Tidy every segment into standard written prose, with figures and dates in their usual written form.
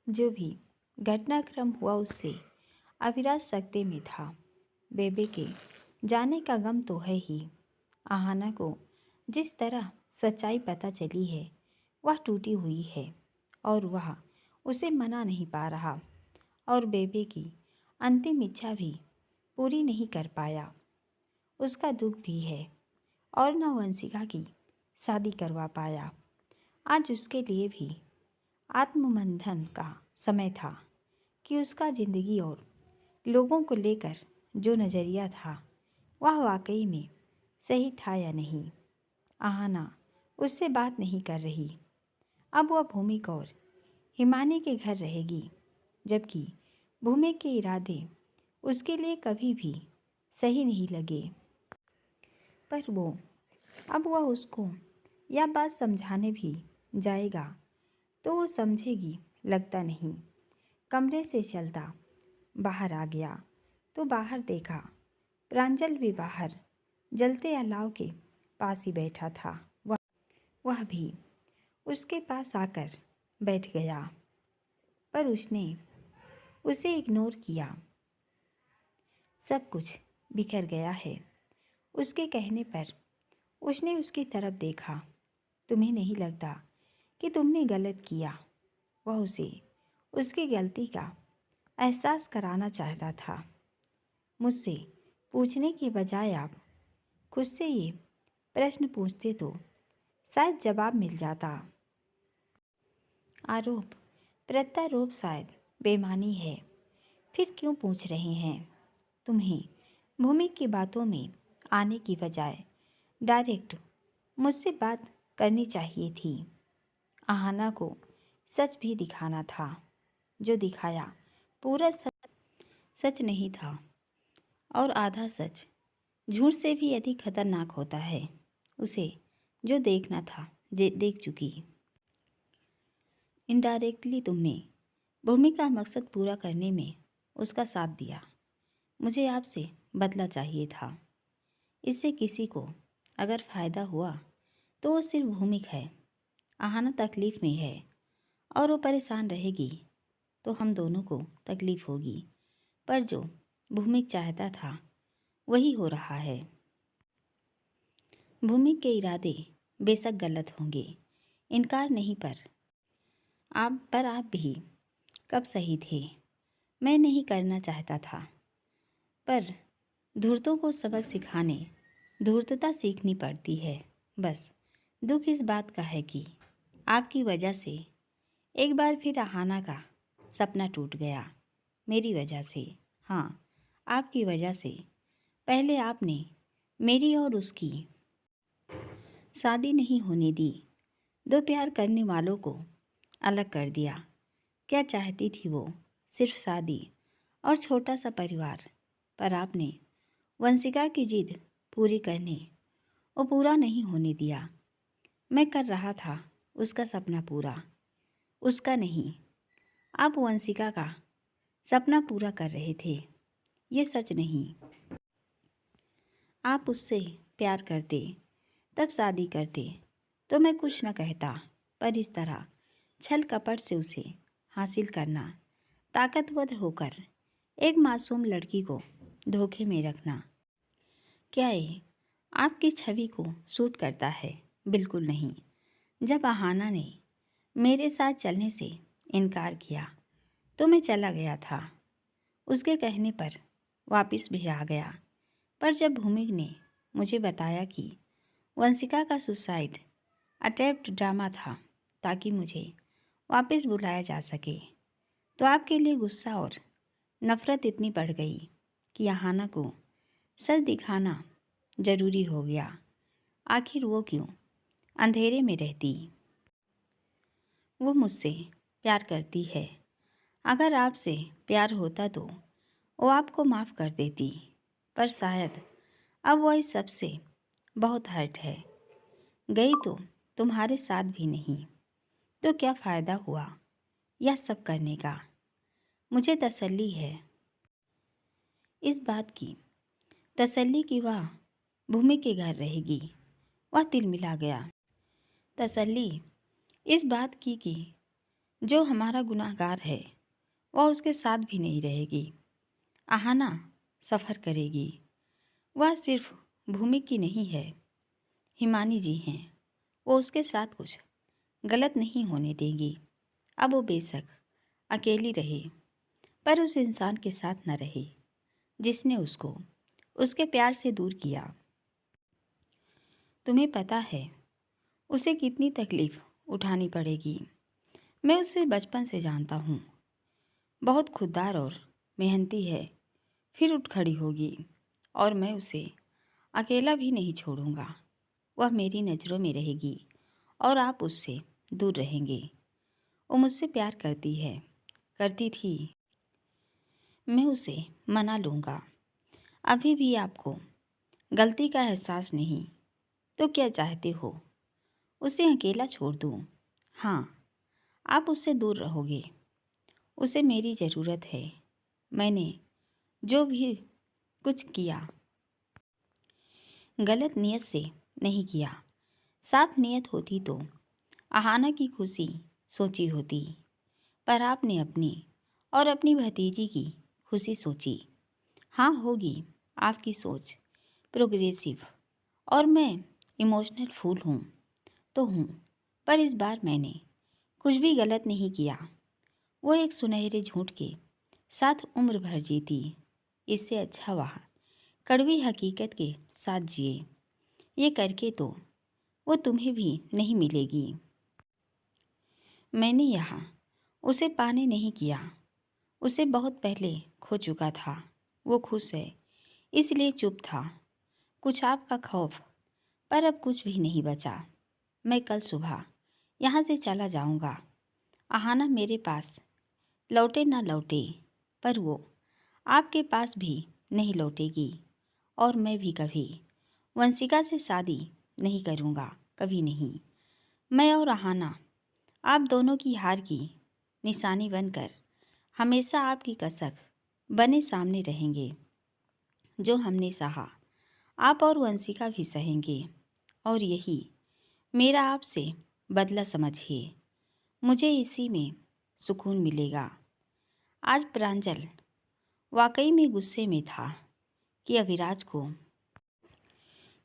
जो भी घटनाक्रम हुआ उससे अविरत सकते में था। बेबे के जाने का गम तो है ही। आहाना को जिस तरह सच्चाई पता चली है वह टूटी हुई है और वह उसे मना नहीं पा रहा और बेबे की अंतिम इच्छा भी पूरी नहीं कर पाया। उसका दुख भी है और न वंशिका की शादी करवा पाया। आज उसके लिए भी आत्ममंथन का समय था कि उसका ज़िंदगी और लोगों को लेकर जो नज़रिया था वह वाकई में सही था या नहीं। आहाना उससे बात नहीं कर रही। अब वह भूमिक और हिमानी के घर रहेगी, जबकि भूमि के इरादे उसके लिए कभी भी सही नहीं लगे। पर अब वह उसको यह बात समझाने भी जाएगा तो वो समझेगी लगता नहीं। कमरे से चलता बाहर आ गया तो बाहर देखा प्रांजल भी बाहर जलते अलाव के पास ही बैठा था। वह भी उसके पास आकर बैठ गया, पर उसने उसे इग्नोर किया। सब कुछ बिखर गया है। उसके कहने पर उसने उसकी तरफ देखा। तुम्हें नहीं लगता कि तुमने गलत किया? वह उसे उसकी गलती का एहसास कराना चाहता था। मुझसे पूछने के बजाय आप खुद से ये प्रश्न पूछते तो शायद जवाब मिल जाता। आरोप प्रत्यारोप शायद बेईमानी है। फिर क्यों पूछ रहे हैं? तुम्हें भूमि की बातों में आने की बजाय डायरेक्ट मुझसे बात करनी चाहिए थी। आहाना को सच भी दिखाना था। जो दिखाया पूरा सच नहीं था और आधा सच झूठ से भी अधिक खतरनाक होता है। उसे जो देखना था देख चुकी। इनडायरेक्टली तुमने भूमि का मकसद पूरा करने में उसका साथ दिया। मुझे आपसे बदला चाहिए था। इससे किसी को अगर फ़ायदा हुआ तो वो सिर्फ भूमिक है। आहाना तकलीफ़ में है और वो परेशान रहेगी तो हम दोनों को तकलीफ़ होगी। पर जो भूमिक चाहता था वही हो रहा है। भूमि के इरादे बेशक गलत होंगे, इनकार नहीं, पर आप भी कब सही थे। मैं नहीं करना चाहता था, पर धूर्तों को सबक सिखाने धूर्तता सीखनी पड़ती है। बस दुख इस बात का है कि आपकी वजह से एक बार फिर आहाना का सपना टूट गया। मेरी वजह से, हाँ, आपकी वजह से। पहले आपने मेरी और उसकी शादी नहीं होने दी। दो प्यार करने वालों को अलग कर दिया। क्या चाहती थी वो? सिर्फ शादी और छोटा सा परिवार। पर आपने वंशिका की जिद पूरी करने और पूरा नहीं होने दिया। मैं कर रहा था उसका सपना पूरा, उसका नहीं। आप वंशिका का सपना पूरा कर रहे थे। ये सच नहीं। आप उससे प्यार करते, तब शादी करते तो मैं कुछ न कहता, पर इस तरह छल कपट से उसे हासिल करना, ताकतवर होकर एक मासूम लड़की को धोखे में रखना, क्या ये आपकी छवि को सूट करता है? बिल्कुल नहीं। जब आहाना ने मेरे साथ चलने से इनकार किया तो मैं चला गया था। उसके कहने पर वापस भी आ गया। पर जब भूमि ने मुझे बताया कि वंशिका का सुसाइड अटेम्प्ट ड्रामा था ताकि मुझे वापस बुलाया जा सके, तो आपके लिए गुस्सा और नफ़रत इतनी बढ़ गई कि आहाना को सच दिखाना ज़रूरी हो गया। आखिर वो क्यों अंधेरे में रहती? वो मुझसे प्यार करती है। अगर आपसे प्यार होता तो वो आपको माफ़ कर देती, पर शायद अब वह इस सब से बहुत हर्ट है। गई तो तुम्हारे साथ भी नहीं, तो क्या फ़ायदा हुआ यह सब करने का? मुझे तसल्ली है इस बात की, तसल्ली कि वह भूमि के घर रहेगी। वह तिलमिला गया। तसल्ली इस बात की कि जो हमारा गुनाहगार है वह उसके साथ भी नहीं रहेगी। आहाना सफ़र करेगी। वह सिर्फ भूमि की नहीं है, हिमानी जी हैं। वो उसके साथ कुछ गलत नहीं होने देंगी। अब वो बेशक अकेली रहे, पर उस इंसान के साथ न रहे जिसने उसको उसके प्यार से दूर किया। तुम्हें पता है उसे कितनी तकलीफ़ उठानी पड़ेगी। मैं उसे बचपन से जानता हूँ। बहुत खुददार और मेहनती है। फिर उठ खड़ी होगी और मैं उसे अकेला भी नहीं छोड़ूंगा। वह मेरी नज़रों में रहेगी और आप उससे दूर रहेंगे। वो मुझसे प्यार करती है, करती थी। मैं उसे मना लूँगा। अभी भी आपको गलती का एहसास नहीं तो क्या चाहते हो? उसे अकेला छोड़ दूँ? हाँ, आप उससे दूर रहोगे। उसे मेरी ज़रूरत है। मैंने जो भी कुछ किया गलत नीयत से नहीं किया। साफ नीयत होती तो आहाना की खुशी सोची होती, पर आपने अपनी और अपनी भतीजी की खुशी सोची। हाँ, होगी आपकी सोच प्रोग्रेसिव और मैं इमोशनल फूल हूँ तो हूँ, पर इस बार मैंने कुछ भी गलत नहीं किया। वो एक सुनहरे झूठ के साथ उम्र भर जीती। इससे अच्छा वह कड़वी हकीकत के साथ जिए। ये करके तो वो तुम्हें भी नहीं मिलेगी। मैंने यहाँ उसे पाने नहीं किया। उसे बहुत पहले खो चुका था। वो खुश है इसलिए चुप था। कुछ आपका खौफ, पर अब कुछ भी नहीं बचा। मैं कल सुबह यहाँ से चला जाऊँगा। आहाना मेरे पास लौटे ना लौटे, पर वो आपके पास भी नहीं लौटेगी। और मैं भी कभी वंशिका से शादी नहीं करूँगा, कभी नहीं। मैं और आहाना आप दोनों की हार की निशानी बनकर हमेशा आपकी कसक बने सामने रहेंगे। जो हमने सहा आप और वंशिका भी सहेंगे, और यही मेरा आपसे बदला समझिए। मुझे इसी में सुकून मिलेगा। आज प्रांजल वाकई में गुस्से में था कि अविराज को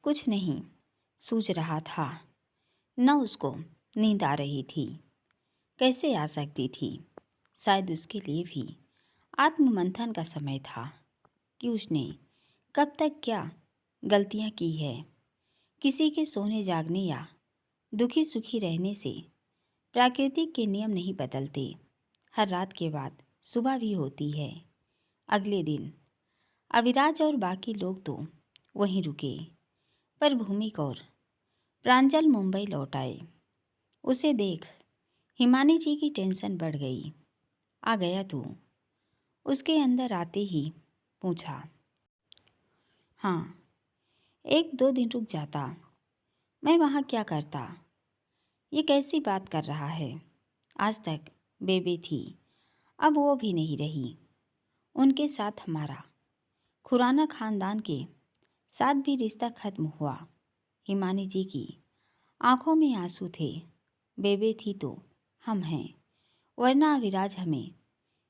कुछ नहीं सूझ रहा था। न उसको नींद आ रही थी। कैसे आ सकती थी? शायद उसके लिए भी आत्ममंथन का समय था कि उसने कब तक क्या गलतियां की है। किसी के सोने जागने या दुखी सुखी रहने से प्राकृतिक के नियम नहीं बदलते। हर रात के बाद सुबह भी होती है। अगले दिन अविराज और बाकी लोग तो वहीं रुके, पर भूमिक और प्रांजल मुंबई लौट आए। उसे देख हिमानी जी की टेंशन बढ़ गई। आ गया तू? उसके अंदर आते ही पूछा। हाँ, 1-2 दिन रुक जाता। मैं वहाँ क्या करता? ये कैसी बात कर रहा है? आज तक बेबे थी, अब वो भी नहीं रही। उनके साथ हमारा खुराना खानदान के साथ भी रिश्ता खत्म हुआ। हिमानी जी की आंखों में आंसू थे। बेबे थी तो हम हैं, वरना अविराज हमें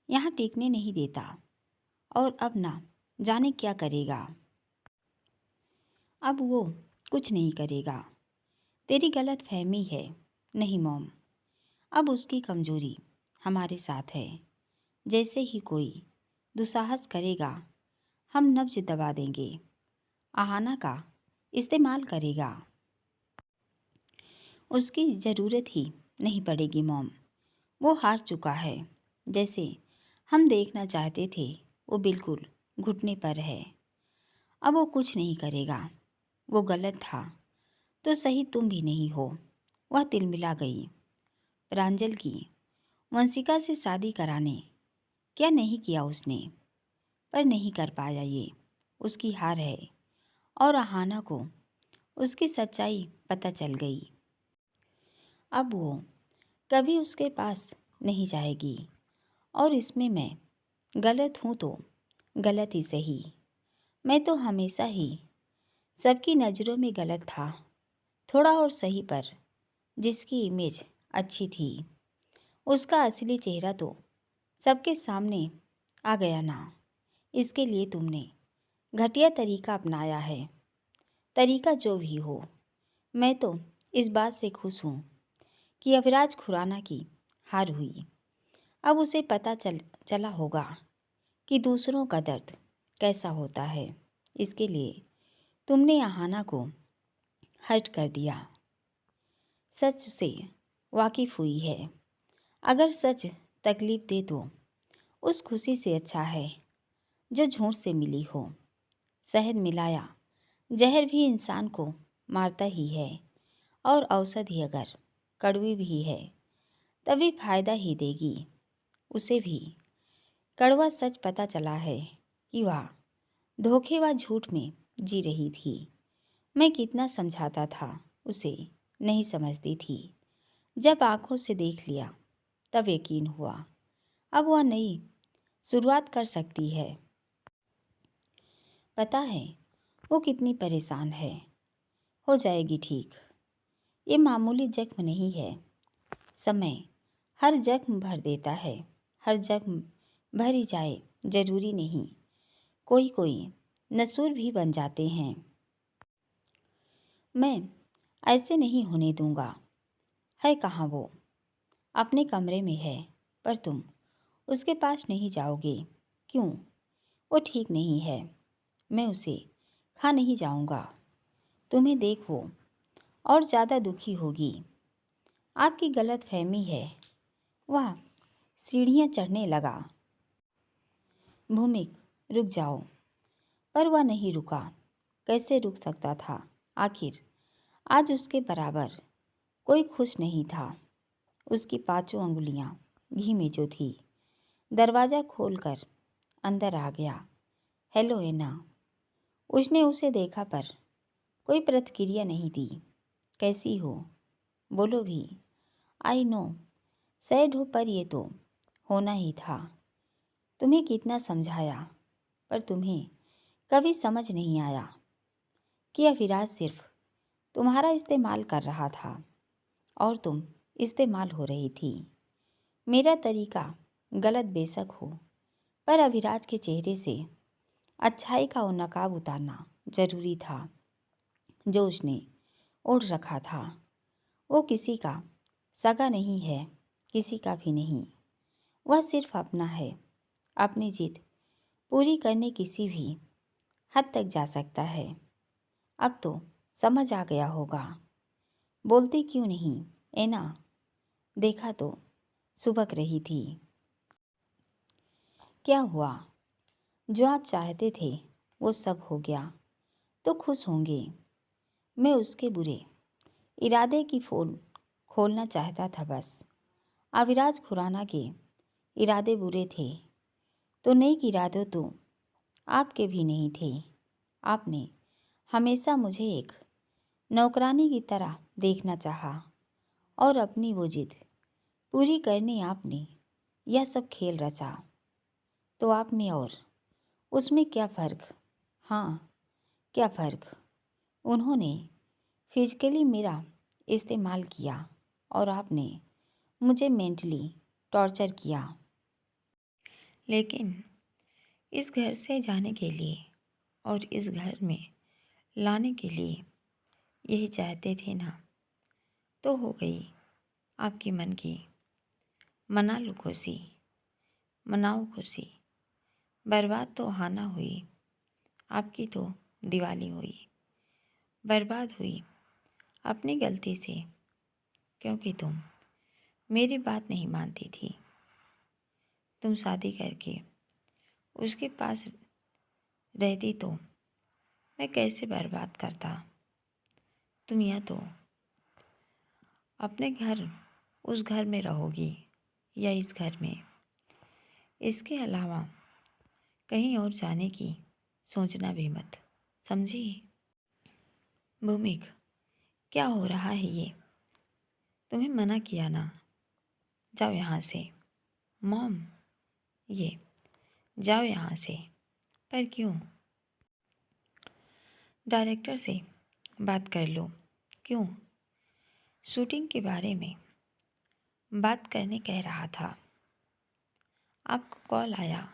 यहाँ टिकने नहीं देता। और अब ना जाने क्या करेगा। अब वो कुछ नहीं करेगा। तेरी गलत फहमी है। नहीं मॉम, अब उसकी कमजोरी हमारे साथ है। जैसे ही कोई दुस्साहस करेगा हम नब्ज दबा देंगे। आहाना का इस्तेमाल करेगा। उसकी ज़रूरत ही नहीं पड़ेगी मॉम। वो हार चुका है। जैसे हम देखना चाहते थे वो बिल्कुल घुटने पर है। अब वो कुछ नहीं करेगा। वो गलत था तो सही तुम भी नहीं हो। वह तिलमिला गई। प्रांजल की वंशिका से शादी कराने क्या नहीं किया उसने, पर नहीं कर पाया। ये उसकी हार है। और आहाना को उसकी सच्चाई पता चल गई। अब वो कभी उसके पास नहीं जाएगी। और इसमें मैं गलत हूँ तो गलत ही सही। मैं तो हमेशा ही सबकी नज़रों में गलत था, थोड़ा और सही, पर जिसकी इमेज अच्छी थी उसका असली चेहरा तो सबके सामने आ गया ना। इसके लिए तुमने घटिया तरीका अपनाया है। तरीका जो भी हो, मैं तो इस बात से खुश हूँ कि अविराज खुराना की हार हुई। अब उसे पता चला होगा कि दूसरों का दर्द कैसा होता है। इसके लिए तुमने आहाना को हर्ट कर दिया। सच से वाकिफ़ हुई है। अगर सच तकलीफ़ दे तो उस खुशी से अच्छा है जो झूठ से मिली हो। शहद मिलाया जहर भी इंसान को मारता ही है, और औषधि अगर कड़वी भी है तभी फायदा ही देगी। उसे भी कड़वा सच पता चला है कि वह धोखे व झूठ में जी रही थी। मैं कितना समझाता था उसे नहीं समझती थी। जब आंखों से देख लिया तब यकीन हुआ। अब वह नई शुरुआत कर सकती है। पता है वो कितनी परेशान है। हो जाएगी ठीक। ये मामूली जख्म नहीं है। समय हर जख्म भर देता है। हर जख्म भर ही जाए जरूरी नहीं। कोई कोई नसूर भी बन जाते हैं। मैं ऐसे नहीं होने दूंगा। है कहाँ वो? अपने कमरे में है, पर तुम उसके पास नहीं जाओगे। क्यों? वो ठीक नहीं है। मैं उसे खा नहीं जाऊंगा। तुम्हें देख वो और ज़्यादा दुखी होगी। आपकी गलत फहमी है। वह सीढ़ियाँ चढ़ने लगा। भूमिक, रुक जाओ। पर वह नहीं रुका। कैसे रुक सकता था? आखिर आज उसके बराबर कोई खुश नहीं था। उसकी पांचों अंगुलियां घी में जो थी। दरवाज़ा खोलकर अंदर आ गया। हेलो एना। उसने उसे देखा पर कोई प्रतिक्रिया नहीं दी। कैसी हो? बोलो भी। आई नो सैड हो, पर ये तो होना ही था। तुम्हें कितना समझाया, पर तुम्हें कभी समझ नहीं आया कि अविराज सिर्फ तुम्हारा इस्तेमाल कर रहा था और तुम इस्तेमाल हो रही थी। मेरा तरीका गलत बेशक हो, पर अविराज के चेहरे से अच्छाई का वो नकाब उतारना जरूरी था जो उसने ओढ़ रखा था। वो किसी का सगा नहीं है, किसी का भी नहीं। वह सिर्फ अपना है। अपनी जिद पूरी करने किसी भी हद तक जा सकता है। अब तो समझ आ गया होगा। बोलती क्यों नहीं एना? देखा तो सुबक रही थी। क्या हुआ? जो आप चाहते थे वो सब हो गया तो खुश होंगे। मैं उसके बुरे इरादे की पोल खोलना चाहता था बस। अविराज खुराना के इरादे बुरे थे तो नेक इरादे तो आपके भी नहीं थे। आपने हमेशा मुझे एक नौकरानी की तरह देखना चाहा, और अपनी वो जिद पूरी करने आपने यह सब खेल रचा। तो आप में और उसमें क्या फ़र्क? हाँ, क्या फ़र्क? उन्होंने फिजिकली मेरा इस्तेमाल किया और आपने मुझे मेंटली टॉर्चर किया। लेकिन इस घर से जाने के लिए और इस घर में लाने के लिए यही चाहते थे ना? तो हो गई आपकी मन की। मना लो खुशी, मनाओ खुशी। बर्बाद तो हाना हुई, आपकी तो दिवाली हुई। बर्बाद हुई अपनी गलती से, क्योंकि तुम मेरी बात नहीं मानती थी। तुम शादी करके उसके पास रहती तो मैं कैसे बर्बाद करता। तुम या तो अपने घर उस घर में रहोगी या इस घर में। इसके अलावा कहीं और जाने की सोचना भी मत, समझी? भूमिक, क्या हो रहा है ये? तुम्हें मना किया ना, जाओ यहाँ से। मॉम, ये जाओ यहाँ से। पर क्यों? डायरेक्टर से बात कर लो। क्यों? शूटिंग के बारे में बात करने कह रहा था। आपको कॉल आया?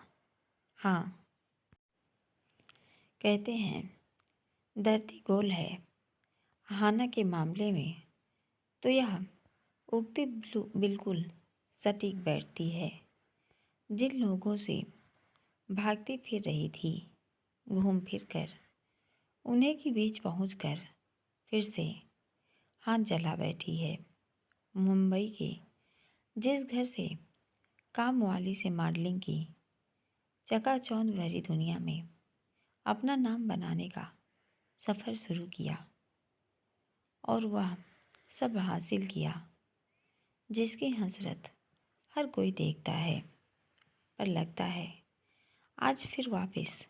हाँ। कहते हैं धरती गोल है। अहाना के मामले में तो यह उक्ति बिल्कुल सटीक बैठती है। जिन लोगों से भागती फिर रही थी, घूम फिर कर उन्हीं के बीच पहुंचकर फिर से हाथ जला बैठी है। मुंबई के जिस घर से काम वाली से मॉडलिंग की चकाचौंध भरी दुनिया में अपना नाम बनाने का सफ़र शुरू किया और वह सब हासिल किया जिसकी हसरत हर कोई देखता है, पर लगता है आज फिर वापस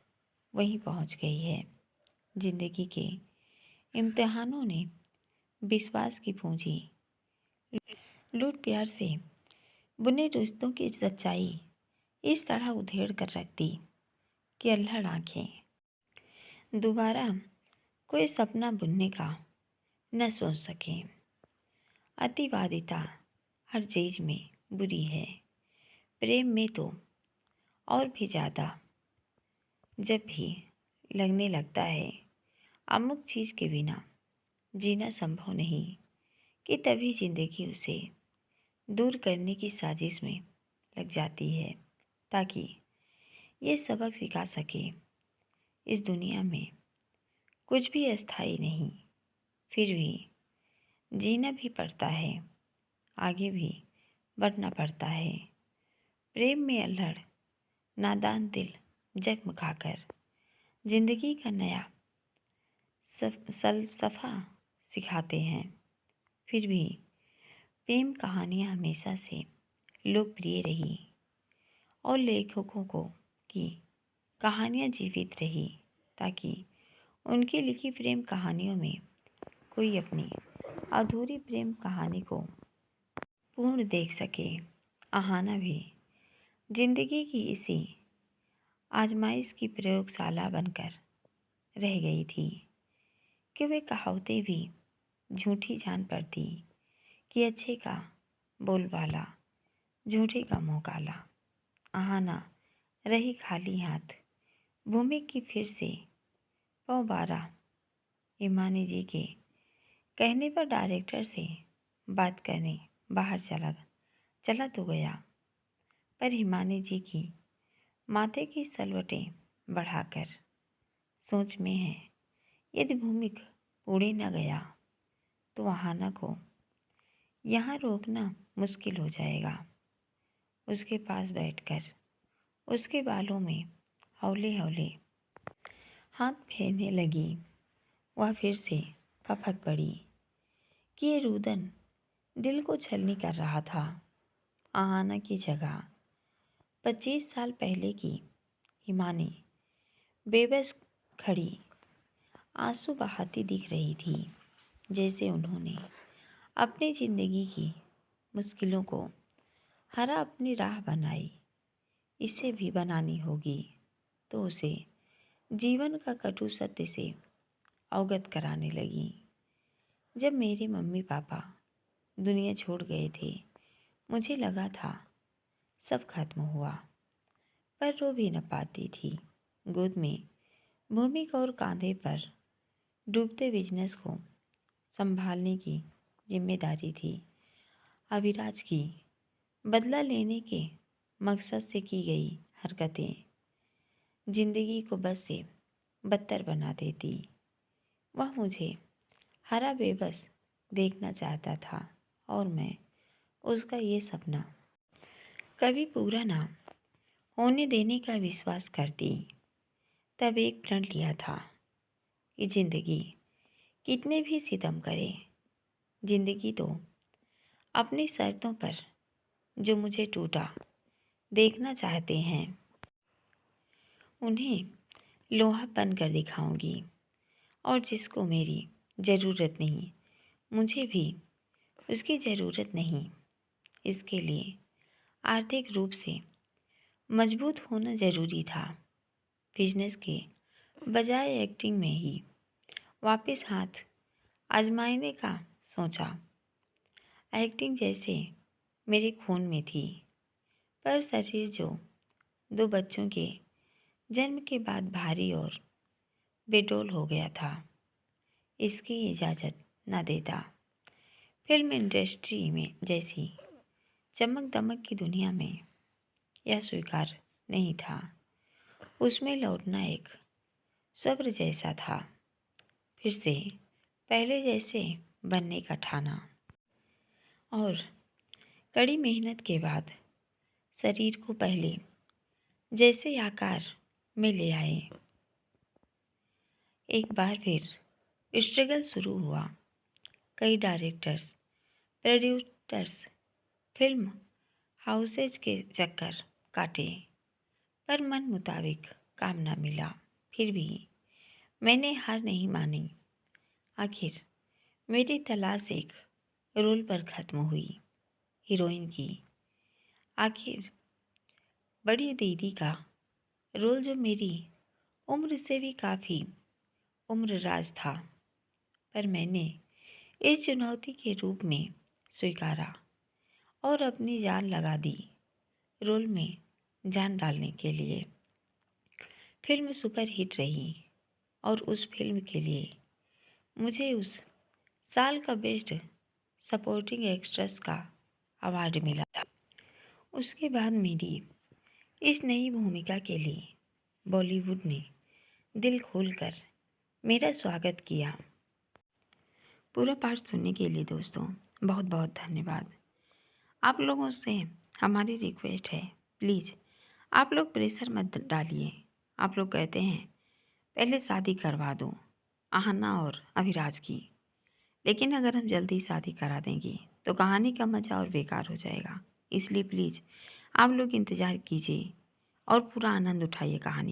वहीं पहुंच गई है। जिंदगी के इम्तिहानों ने विश्वास की पूंजी लूट प्यार से बुने रिश्तों की सच्चाई इस तरह उधेड़ कर रख दी कि अल्हड़ आँखें दोबारा कोई सपना बुनने का न सोच सकें। अतिवादिता हर चीज़ में बुरी है, प्रेम में तो और भी ज़्यादा। जब भी लगने लगता है अमुक चीज़ के बिना जीना संभव नहीं, कि तभी ज़िंदगी उसे दूर करने की साजिश में लग जाती है ताकि ये सबक सिखा सके इस दुनिया में कुछ भी अस्थायी नहीं, फिर भी जीना भी पड़ता है, आगे भी बढ़ना पड़ता है। प्रेम में अल्हड़ नादान दिल जख्म खाकर जिंदगी का नया सफ़ा सिखाते हैं। फिर भी प्रेम कहानियाँ हमेशा से लोकप्रिय रही और लेखकों को की कहानियाँ जीवित रही ताकि उनकी लिखी प्रेम कहानियों में कोई अपनी अधूरी प्रेम कहानी को पूर्ण देख सके। अहाना भी जिंदगी की इसी आजमाइश की प्रयोगशाला बनकर रह गई थी कि वे कहावतें भी झूठी जान पड़ती कि अच्छे का बोलबाला, झूठे का मुँह काला। अहाना रही खाली हाथ। भूमि की फिर से 12 हिमानी जी के कहने पर डायरेक्टर से बात करने बाहर चला तो गया, पर हिमानी जी की माथे की सलवटें बढ़ाकर सोच में है यदि भूमिक उड़े न गया तो अहाना को यहाँ रोकना मुश्किल हो जाएगा। उसके पास बैठकर उसके बालों में हौले हौले हाथ फेरने लगी। वह फिर से फपक पड़ी कि ये रुदन दिल को छलनी कर रहा था। अहाना की जगह 25 साल पहले की हिमानी बेबस खड़ी आंसू बहाती दिख रही थी, जैसे उन्होंने अपनी ज़िंदगी की मुश्किलों को हरा अपनी राह बनाई। इसे भी बनानी होगी तो उसे जीवन का कटु सत्य से अवगत कराने लगी। जब मेरे मम्मी पापा दुनिया छोड़ गए थे, मुझे लगा था सब खत्म हुआ, पर रो भी न पाती थी। गोद में भूमिका और कांधे पर डूबते बिजनेस को संभालने की जिम्मेदारी थी। अभिराज की बदला लेने के मकसद से की गई हरकतें जिंदगी को बस से बदतर बना देती। वह मुझे हरा बेबस देखना चाहता था और मैं उसका ये सपना कभी पूरा ना होने देने का विश्वास करती। तब एक प्रण लिया था कि जिंदगी कितने भी सितम करे, जिंदगी तो अपनी शर्तों पर जो मुझे टूटा देखना चाहते हैं उन्हें लोहा बनकर दिखाऊंगी, और जिसको मेरी ज़रूरत नहीं मुझे भी उसकी ज़रूरत नहीं। इसके लिए आर्थिक रूप से मजबूत होना ज़रूरी था। बिजनेस के बजाय एक्टिंग में ही वापस हाथ आजमाने का सोचा। एक्टिंग जैसे मेरे खून में थी, पर शरीर जो 2 बच्चों के जन्म के बाद भारी और बेडौल हो गया था, इसकी इजाज़त न देता। फिल्म इंडस्ट्री में जैसी चमक दमक की दुनिया में यह स्वीकार नहीं था। उसमें लौटना एक स्वप्न जैसा था, फिर से पहले जैसे बनने का ठाना। और कड़ी मेहनत के बाद शरीर को पहले जैसे आकार में ले आए। एक बार फिर स्ट्रगल शुरू हुआ। कई डायरेक्टर्स, प्रोड्यूसर्स, फिल्म हाउसेज के चक्कर काटे, पर मन मुताबिक काम न मिला। फिर भी मैंने हार नहीं मानी। आखिर मेरी तलाश एक रोल पर ख़त्म हुई, हीरोइन की। आखिर बड़ी दीदी का रोल, जो मेरी उम्र से भी काफ़ी उम्रराज था, पर मैंने इस चुनौती के रूप में स्वीकारा और अपनी जान लगा दी रोल में जान डालने के लिए। फिल्म सुपर हिट रही और उस फिल्म के लिए मुझे उस साल का बेस्ट सपोर्टिंग एक्ट्रेस का अवार्ड मिला। उसके बाद मेरी इस नई भूमिका के लिए बॉलीवुड ने दिल खोलकर मेरा स्वागत किया। पूरा पाठ सुनने के लिए दोस्तों बहुत बहुत धन्यवाद। आप लोगों से हमारी रिक्वेस्ट है, प्लीज़ आप लोग प्रेशर मत डालिए। आप लोग कहते हैं पहले शादी करवा दो आहना और अभिराज की, लेकिन अगर हम जल्दी शादी करा देंगे तो कहानी का मज़ा और बेकार हो जाएगा। इसलिए प्लीज़ आप लोग इंतज़ार कीजिए और पूरा आनंद उठाइए कहानी।